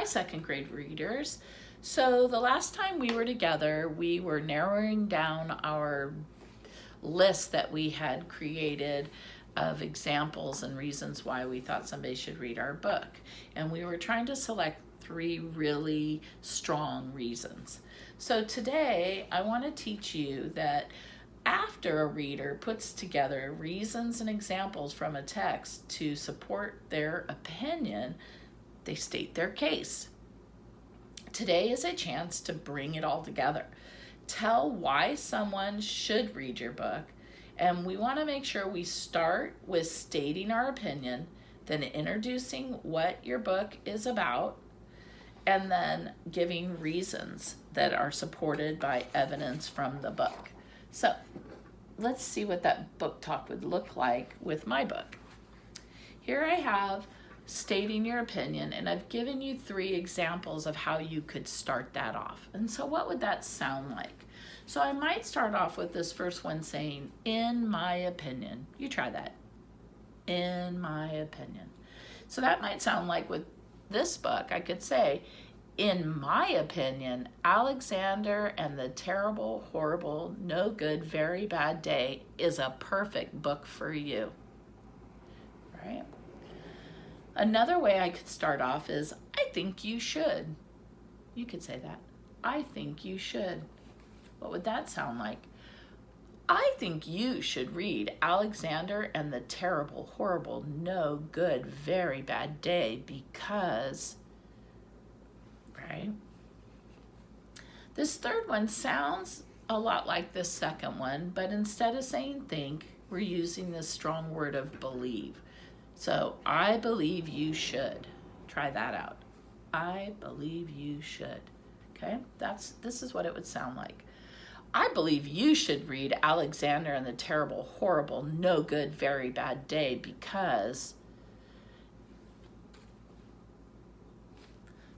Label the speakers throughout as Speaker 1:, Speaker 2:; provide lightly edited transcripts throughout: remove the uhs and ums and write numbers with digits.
Speaker 1: Hi, second grade readers. So the last time we were together, we were narrowing down our list that we had created of examples and reasons why we thought somebody should read our book. And we were trying to select 3 really strong reasons. So today I want to teach you that after a reader puts together reasons and examples from a text to support their opinion, they state their case. Today is a chance to bring it all together. Tell why someone should read your book, and we want to make sure we start with stating our opinion, then introducing what your book is about, and then giving reasons that are supported by evidence from the book. So let's see what that book talk would look like with my book. Here I have stating your opinion, and I've given you 3 examples of how you could start that off. And so what would that sound like? So I might start off with this first one saying, in my opinion. You try that. In my opinion. So that might sound like with this book, I could say, in my opinion, Alexander and the Terrible, Horrible, No Good, Very Bad Day is a perfect book for you. Right? Another way I could start off is, I think you should. You could say that. I think you should. What would that sound like? I think you should read Alexander and the Terrible, Horrible, No Good, Very Bad Day because, right? This third one sounds a lot like this second one, but instead of saying think, we're using this strong word of believe. So, I believe you should. Try that out. I believe you should. Okay? This is what it would sound like. I believe you should read Alexander and the Terrible, Horrible, No Good, Very Bad Day because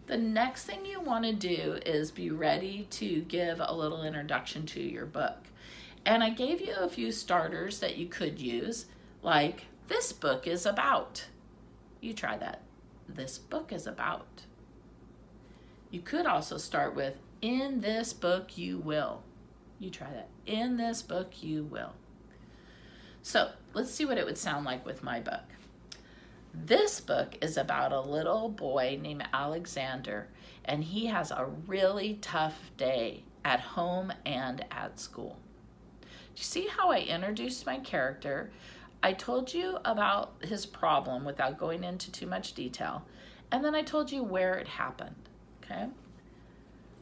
Speaker 1: the next thing you want to do is be ready to give a little introduction to your book. And I gave you a few starters that you could use, like, this book is about. You try that. This book is about. You could also start with, in this book you will. You try that. In this book you will. So let's see what it would sound like with my book. This book is about a little boy named Alexander, and he has a really tough day at home and at school. Do you see how I introduced my character? I told you about his problem without going into too much detail, and then I told you where it happened, okay?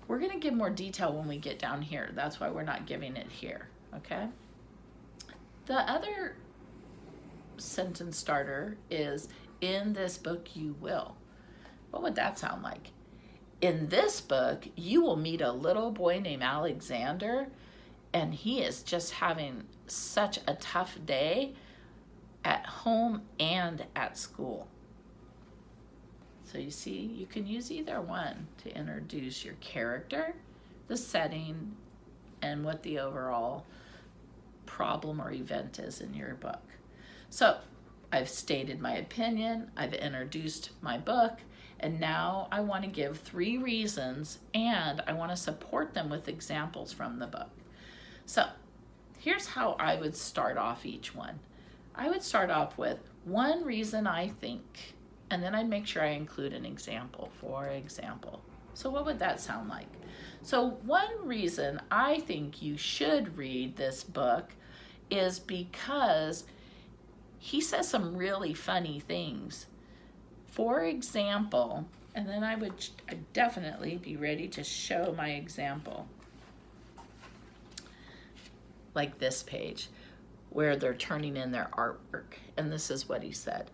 Speaker 1: We're going to give more detail when we get down here. That's why we're not giving it here, okay? The other sentence starter is, in this book you will. What would that sound like? In this book, you will meet a little boy named Alexander, and he is just having such a tough day at home and at school. So you see, you can use either one to introduce your character, the setting, and what the overall problem or event is in your book. So I've stated my opinion, I've introduced my book, and now I want to give 3 reasons, and I want to support them with examples from the book. So here's how I would start off each one. I would start off with one reason I think, and then I'd make sure I include an example, for example. So what would that sound like? So one reason I think you should read this book is because he says some really funny things. For example, and then I'd definitely be ready to show my example. Like this page, where they're turning in their artwork. And this is what he said.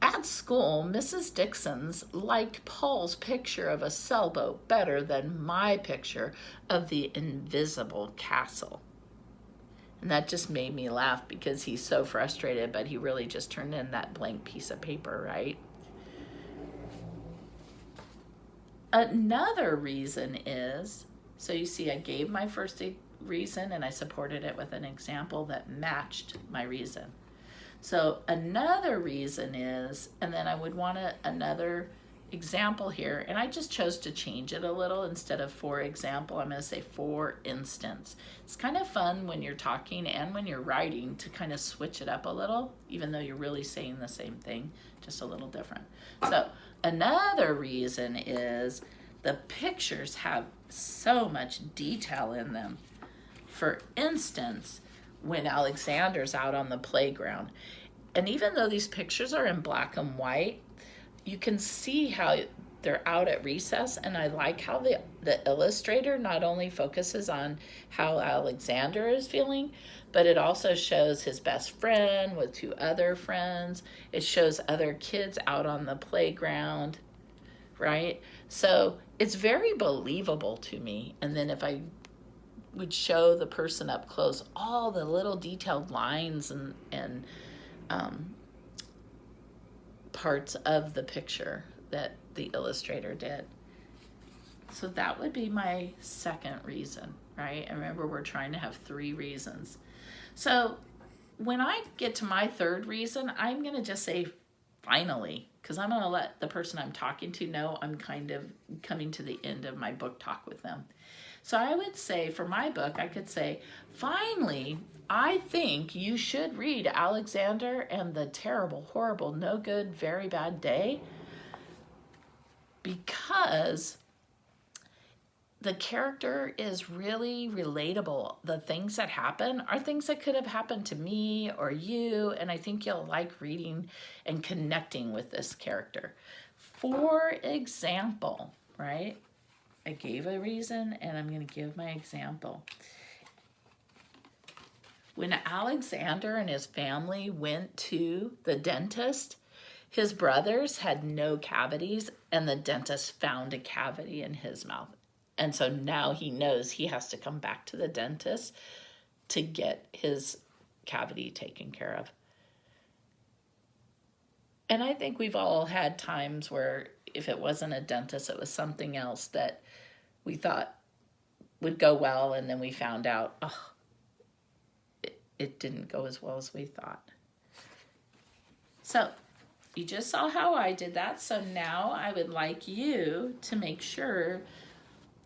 Speaker 1: At school, Mrs. Dixon's liked Paul's picture of a sailboat better than my picture of the invisible castle. And that just made me laugh because he's so frustrated, but he really just turned in that blank piece of paper, right? Another reason is, so you see I gave my first reason and I supported it with an example that matched my reason. So another reason is, and then I would want another example here, and I just chose to change it a little. Instead of for example, I'm going to say for instance. It's kind of fun when you're talking and when you're writing to kind of switch it up a little, even though you're really saying the same thing, just a little different. So another reason is the pictures have so much detail in them. For instance, when Alexander's out on the playground, and even though these pictures are in black and white, you can see how they're out at recess, and I like how the illustrator not only focuses on how Alexander is feeling, but it also shows his best friend with two other friends. It shows other kids out on the playground, right? So it's very believable to me. And then if I would show the person up close, all the little detailed lines and parts of the picture that the illustrator did. So that would be my second reason, right? And remember, we're trying to have 3 reasons. So when I get to my third reason, I'm going to just say finally, because I'm going to let the person I'm talking to know I'm kind of coming to the end of my book talk with them. So I would say for my book, I could say, finally, I think you should read Alexander and the Terrible, Horrible, No Good, Very Bad Day, because the character is really relatable. The things that happen are things that could have happened to me or you, and I think you'll like reading and connecting with this character. For example, right? I gave a reason, and I'm going to give my example. When Alexander and his family went to the dentist, his brothers had no cavities, and the dentist found a cavity in his mouth. And so now he knows he has to come back to the dentist to get his cavity taken care of. And I think we've all had times where if it wasn't a dentist, it was something else that we thought would go well, and then we found out, oh, it didn't go as well as we thought. So you just saw how I did that. So now I would like you to make sure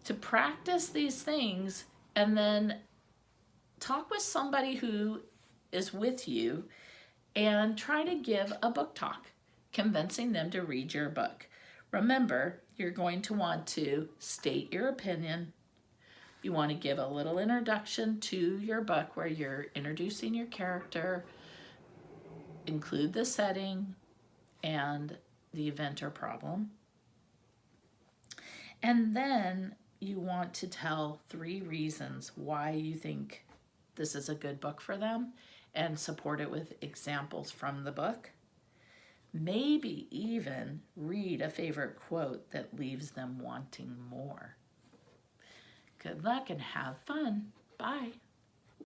Speaker 1: to practice these things and then talk with somebody who is with you and try to give a book talk, convincing them to read your book. Remember, you're going to want to state your opinion. You want to give a little introduction to your book where you're introducing your character, include the setting and the event or problem. And then you want to tell 3 reasons why you think this is a good book for them and support it with examples from the book. Maybe even read a favorite quote that leaves them wanting more. Good luck and have fun. Bye.